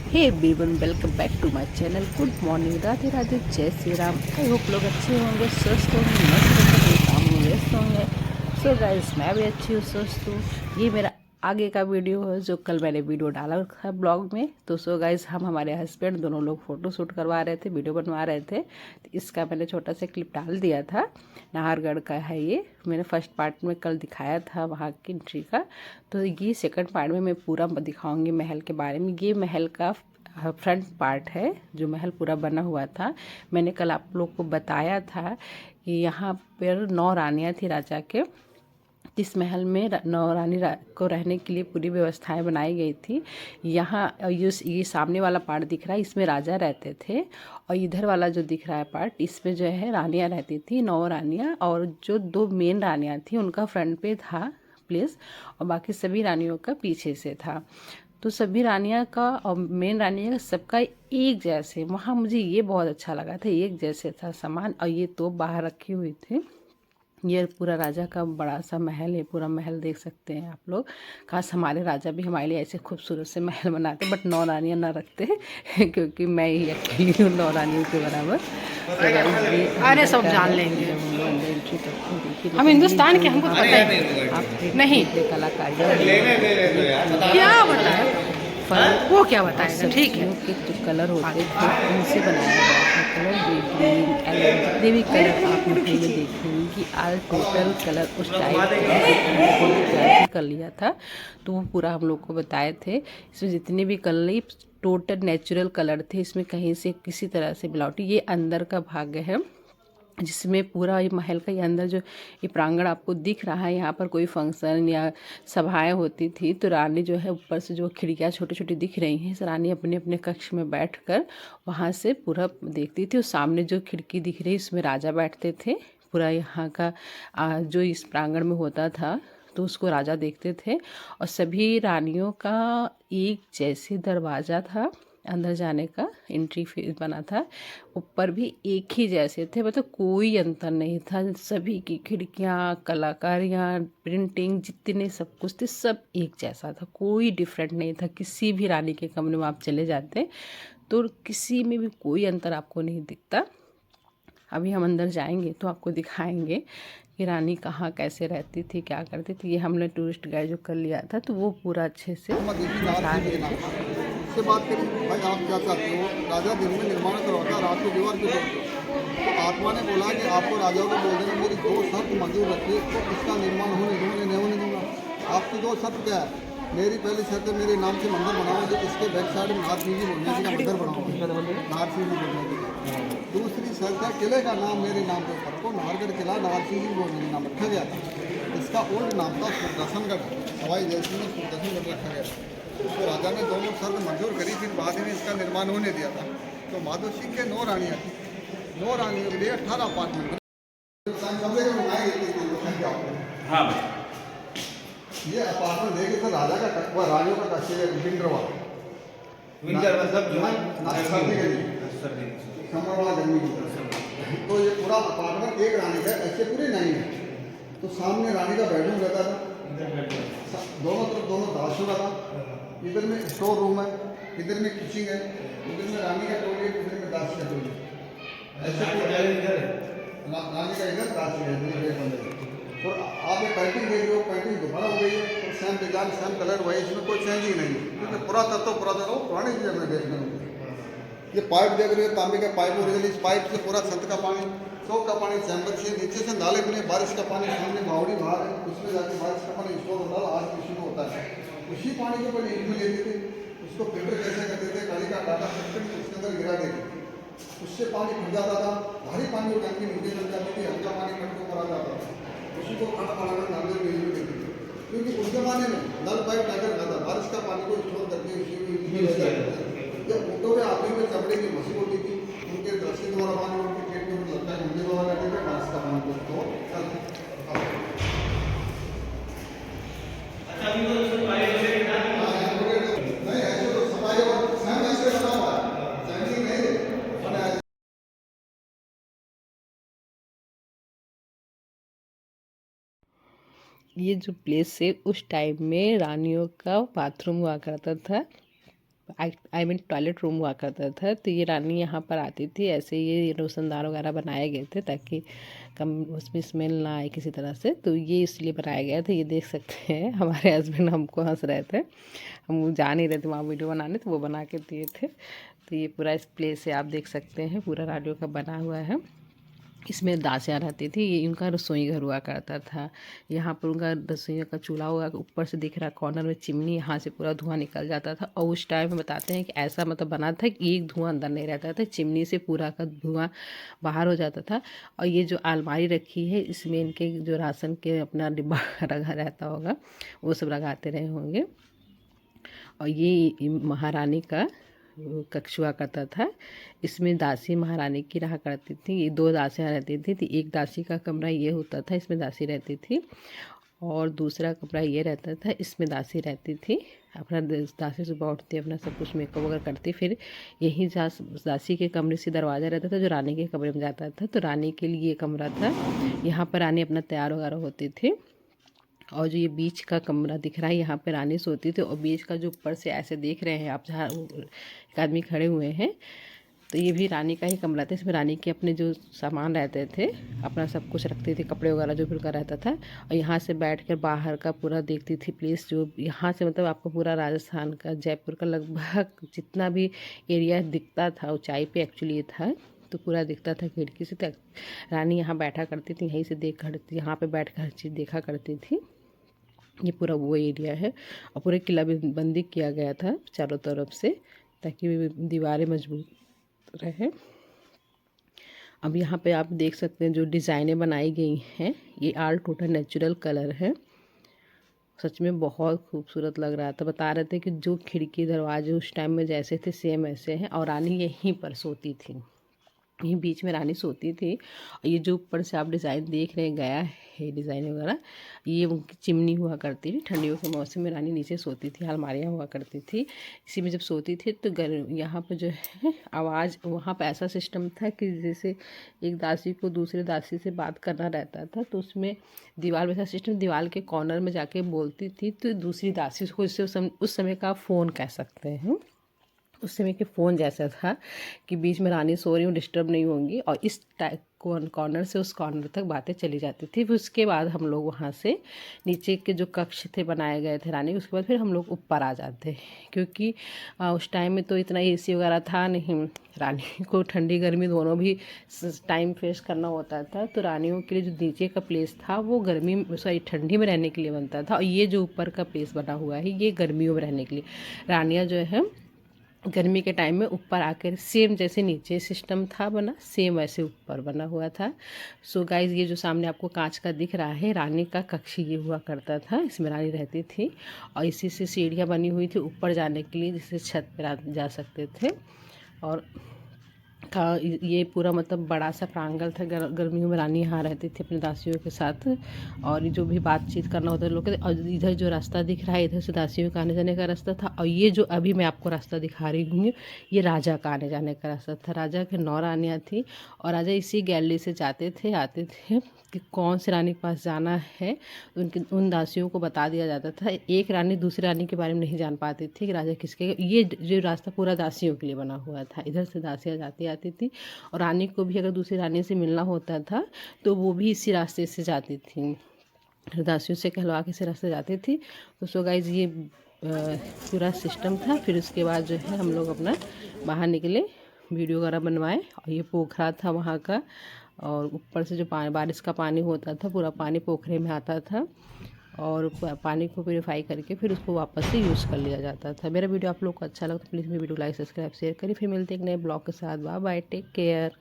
Hey everyone, welcome back to my channel. Good morning, Radhe Radhe, जय Shri Ram. I hope लोग अच्छे होंगे, स्वस्थ होंगे, मस्त होंगे, काम में व्यस्त होंगे। सो गाइस, मैं भी अच्छी हूँ, स्वस्थ हूँ। ये मेरा आगे का वीडियो है जो कल मैंने वीडियो डाला था ब्लॉग में। तो सो गाइस, हम हमारे हस्बैंड दोनों लोग फ़ोटो शूट करवा रहे थे, वीडियो बनवा रहे थे। तो इसका मैंने छोटा सा क्लिप डाल दिया था। नाहरगढ़ का है ये। मैंने फर्स्ट पार्ट में कल दिखाया था वहाँ की एंट्री का। तो ये सेकंड पार्ट में मैं पूरा दिखाऊंगी महल के बारे में। ये महल का फ्रंट पार्ट है, जो महल पूरा बना हुआ था। मैंने कल आप लोग को बताया था कि यहाँ पर 9 रानियाँ थी राजा के। इस महल में 9 रानी को रहने के लिए पूरी व्यवस्थाएं बनाई गई थी। यहाँ ये सामने वाला पार्ट दिख रहा है, इसमें राजा रहते थे। और इधर वाला जो दिख रहा है पार्ट, इसमें जो है रानियाँ रहती थी, 9 रानियाँ। और जो 2 मेन रानियाँ थी उनका फ्रंट पे था प्लेस, और बाकी सभी रानियों का पीछे से था। तो सभी रानियाँ का और मेन रानियाँ का सबका एक जैसे, वहाँ मुझे ये बहुत अच्छा लगा था, एक जैसे था सामान। और ये तो बाहर रखी हुई थी। ये पूरा राजा का बड़ा सा महल है, पूरा महल देख सकते हैं आप लोग। काश हमारे राजा भी हमारे लिए ऐसे खूबसूरत से महल बनाते, बट 9 रानियाँ ना रखते क्योंकि मैं ही अकेली हूँ 9 रानियों के बराबर। तो अरे सब जान लेंगे। हम हिंदुस्तान के, हमको पता है। आप नहीं कलाकारी क्या बताए, वो क्या बताएगा। ठीक है। सब्जियों के जो कलर होते थे उनसे बनाया गया था। कलर भी ग्रीन, येलो, जितने भी कलर आप महल में देखेंगे कि आज टोटल कलर उस टाइप का कर लिया था। तो वो पूरा हम लोग को बताए थे। इसमें जितने भी कलर टोटल नेचुरल कलर थे, इसमें कहीं से किसी तरह से मिलावटी। ये अंदर का भाग है जिसमें पूरा ये महल का ये अंदर जो ये प्रांगण आपको दिख रहा है, यहाँ पर कोई फंक्शन या सभाएं होती थी तो रानी जो है ऊपर से जो खिड़कियाँ छोटी छोटी दिख रही हैं, रानी अपने अपने कक्ष में बैठकर वहाँ से पूरा देखती थी। और सामने जो खिड़की दिख रही है उसमें राजा बैठते थे। पूरा यहाँ का जो इस प्रांगण में होता था तो उसको राजा देखते थे। और सभी रानियों का एक जैसे दरवाज़ा था अंदर जाने का, एंट्री फीस बना था। ऊपर भी एक ही जैसे थे, मतलब कोई अंतर नहीं था। सभी की खिड़कियाँ, कलाकारियाँ, प्रिंटिंग, जितने सब कुछ थे सब एक जैसा था, कोई डिफरेंट नहीं था। किसी भी रानी के कमरे में आप चले जाते तो किसी में भी कोई अंतर आपको नहीं दिखता। अभी हम अंदर जाएंगे तो आपको दिखाएंगे कि रानी कहाँ कैसे रहती थी, क्या करती थी। ये हमने टूरिस्ट गाइड जो कर लिया था तो वो पूरा अच्छे से बता रहे थे। उससे बात करी, भाई आप क्या चाहते हो? राजा दिन में निर्माण करवाता, रात को दीवार क्यों करते हो? तो आत्मा ने बोला कि आपको राजाओं को बोल देना मेरी 2 शर्त मंजूर रखिए तो इसका निर्माण होने दूंगा, नहीं होने दूंगा। आपकी 2 शर्त क्या है? मेरी पहली शर्त है मेरे नाम से मंदिर बनाओ, जो इसके बैक साइड में नाथ सिंह जी बोलने का मंदिर बनाओ, नाथ सिंह जी बोलने का। दूसरी शर्त है किले का नाम मेरे नाम के ऊपर को नाहरगढ़ किला नाथ सिंह जी बोलने का नाम रखा गया था। इसका ओल्ड नाम था सुदर्शनगढ़, सवाई जयसिंह में सुदर्शनगढ़ रखा गया था। तो राजा ने दोनों शर्त मंजूर करी, फिर बाद में इसका निर्माण होने दिया था। तो माधो सिंह के 9 रानियाँ थी, 9 रानियों के लिए 18 अपार्टमेंट हाँ। ये अपार्टमेंट देखे तो राजा का कस्बा, रानियों का कस्बा विंटर वाला, विंटर मतलब जो है सर्दी के लिए, समर वाला गर्मी की। तो ये पूरा अपार्टमेंट एक रानी का, ऐसे पूरे 9 है। तो सामने रानी का बेडरूम रहता था, दोनों तरफ दोनों दाशुरा था। इधर में स्टोर रूम है, इधर में किचन है, इधर में रानी का टॉयलेट, इधर में दासी का टॉयलेट। ऐसे रानी का इधर दासी है, और आप ये पेंटिंग देख रहे हो, पेंटिंग दोबारा हो गई है, तो सेम डिजाइन सेम कलर वही, इसमें कोई चेंज ही नहीं है, क्योंकि पूरा तत्व पुराने चीज़ में देखने में। ये पाइप देख रहे हो, तांबे का पाइप ओरिजिनल, इस पाइप से पूरा छत का पानी, चौक का पानी चैम्बर से, नीचे से नाले बने, बारिश का पानी सामने बावड़ी बाहर है, उसमें जाके बारिश का पानी स्टोर होता है, आज उसी में होता है। उसी पानी को पहले ईट में लेते थे, उसको फिल्टर कैसे करते थे, कड़ी का डाटा फिल्टर उसके अंदर गिरा देते थे, उससे पानी खुल जाता था। भारी पानी को टंकी नीचे चल जाती थी, हल्का पानी कट को ऊपर आ जाता था, उसी को खाना बनाना नाले में यूज देते थे। क्योंकि उस जमाने में नल पाइप टैंकर था, बारिश का पानी को स्टोर करके उसी में जब ऊँटों में आखिर में चमड़े की मशीन होती थी, उनके रस्सी द्वारा पानी उनके पेट में लगता है, घूमने वाला करते थे, बारिश का पानी को स्टोर नहीं, ऐसे तो सफाई और स्वयं ऐसे बना हुआ है, सैनिक नहीं। ये जो प्लेस है उस टाइम में रानियों का बाथरूम हुआ करता था। आई मीन टॉयलेट रूम हुआ करता था। तो ये रानी यहाँ पर आती थी, ऐसे ये रोशनदान वगैरह बनाए गए थे ताकि कम उसमें स्मेल ना आए किसी तरह से, तो ये इसलिए बनाया गया था। ये देख सकते हैं हमारे हस्बैंड हमको हंस रहे थे, हम जा नहीं रहे थे वहाँ वीडियो बनाने, तो वो बना के दिए थे। तो ये पूरा इस प्लेस से आप देख सकते हैं पूरा रानियों का बना हुआ है। इसमें दासियाँ रहती थी, ये उनका रसोई घर हुआ करता था। यहाँ पर उनका रसोई का चूल्हा हुआ, ऊपर से दिख रहा कॉर्नर में चिमनी, यहाँ से पूरा धुआं निकल जाता था। और उस टाइम में बताते हैं कि ऐसा मतलब बना था कि एक धुआं अंदर नहीं रहता था, चिमनी से पूरा का धुआं बाहर हो जाता था। और ये जो अलमारी रखी है, इसमें इनके जो राशन के अपना डिब्बा रखा रहता होगा, वो सब लगाते रहे होंगे। और ये महारानी का कक्ष हुआ करता था। इसमें दासी महारानी की रहा करती थी। ये 2 दासियाँ रहती थी। तो एक दासी का कमरा ये होता था, इसमें दासी रहती थी, और दूसरा कमरा ये रहता था, इसमें दासी रहती थी। अपना दासी सुबह उठती, अपना सब कुछ मेकअप वगैरह करती, फिर यही दासी के कमरे से दरवाज़ा रहता था जो रानी के कमरे में जाता था। तो रानी के लिए ये कमरा था, यहाँ पर रानी अपना तैयार वगैरह होती थी। और जो ये बीच का कमरा दिख रहा है, यहाँ पे रानी सोती थी। और बीच का जो ऊपर से ऐसे देख रहे हैं आप, जहाँ एक आदमी खड़े हुए हैं, तो ये भी रानी का ही कमरा था। इसमें रानी के अपने जो सामान रहते थे, अपना सब कुछ रखती थी, कपड़े वगैरह जो भी उनका रहता था। और यहाँ से बैठकर बाहर का पूरा देखती थी प्लेस, जो यहाँ से मतलब आपको पूरा राजस्थान का, जयपुर का लगभग जितना भी एरिया दिखता था, ऊंचाई पे एक्चुअली ये था, तो पूरा दिखता था खिड़की से। तक रानी यहाँ बैठा करती थी, यहीं से देख करती, यहाँ पे बैठ कर हर चीज़ देखा करती थी। ये पूरा वो एरिया है। और पूरे किला बंदी किया गया था चारों तरफ से, ताकि दीवारें मजबूत रहे। अब यहाँ पे आप देख सकते हैं जो डिज़ाइनें बनाई गई हैं, ये ऑल टोटल नेचुरल कलर है। सच में बहुत खूबसूरत लग रहा था। बता रहे थे कि जो खिड़की दरवाजे उस टाइम में जैसे थे सेम ऐसे हैं। और रानी यहीं पर सोती थी, यहीं बीच में रानी सोती थी। और ये जो ऊपर से आप डिज़ाइन देख रहे हैं, गया है डिज़ाइन वगैरह, ये उनकी चिमनी हुआ करती थी। ठंडियों के मौसम में रानी नीचे सोती थी, अलमारियाँ हुआ करती थी, इसी में जब सोती थी तो यहाँ पर जो है आवाज़, वहाँ पर ऐसा सिस्टम था कि जैसे एक दासी को दूसरे दासी से बात करना रहता था, तो उसमें दीवार में ऐसा सिस्टम, दीवार के कॉर्नर में जाके बोलती थी, तो दूसरी दासी उसको, इससे उस समय का फ़ोन कह सकते हैं, उस समय के फ़ोन जैसा था कि बीच में रानी सो रही हूँ, डिस्टर्ब नहीं होंगी। और इस टाइप कॉर्नर से उस कॉर्नर तक बातें चली जाती थी। फिर उसके बाद हम लोग वहाँ से नीचे के जो कक्ष थे बनाए गए थे रानी, उसके बाद फिर हम लोग ऊपर आ जाते, क्योंकि उस टाइम में तो इतना एसी वगैरह था नहीं। रानी को ठंडी गर्मी दोनों भी टाइम फेस करना होता था। तो रानियों के लिए जो नीचे का प्लेस था वो गर्मी, सॉरी ठंडी में रहने के लिए बनता था। और ये जो ऊपर का प्लेस बना हुआ है, ये गर्मियों में रहने के लिए। रानियाँ जो है गर्मी के टाइम में ऊपर आकर, सेम जैसे नीचे सिस्टम था बना, सेम वैसे ऊपर बना हुआ था। सो गाइज, ये जो सामने आपको कांच का दिख रहा है, रानी का कक्ष ये हुआ करता था, इसमें रानी रहती थी। और इसी से सीढ़ियाँ बनी हुई थी ऊपर जाने के लिए, जिससे छत पर जा सकते थे। और ये पूरा मतलब बड़ा सा प्रांगण था। गर्मियों में रानी यहाँ रहती थी अपनी दासियों के साथ। और जो भी बातचीत करना होता लोग, और इधर जो रास्ता दिख रहा है, इधर से दासियों का आने जाने का रास्ता था। और ये जो अभी मैं आपको रास्ता दिखा रही हूँ, ये राजा का आने जाने का रास्ता था। राजा के 9 रानियाँ थी, और राजा इसी गैलरी से जाते थे आते थे कि कौन सी रानी के पास जाना है। उन दासियों को बता दिया जाता था। एक रानी दूसरी रानी के बारे में नहीं जान पाती थी कि राजा किसके। ये जो रास्ता पूरा दासियों के लिए बना हुआ था, इधर से दासियाँ जाती आती थी। और रानी को भी अगर दूसरी रानी से मिलना होता था तो वो भी इसी रास्ते से जाती थी, दासियों से कहलवा के इसी रास्ते जाती थी। तो सो गाइज, ये पूरा सिस्टम था। फिर उसके बाद जो है हम लोग अपना बाहर निकले, वीडियो वगैरह बनवाए। और ये पोखरा था वहाँ का, और ऊपर से जो पानी, बारिश का पानी होता था, पूरा पानी पोखरे में आता था। और पानी को प्योरीफाई करके फिर उसको वापस से यूज़ कर लिया जाता था। मेरा वीडियो आप लोग को अच्छा लगा तो प्लीज़ मेरी वीडियो लाइक, सब्सक्राइब, शेयर करिए। फिर मिलते हैं एक नए ब्लॉग के साथ। Bye bye, take care.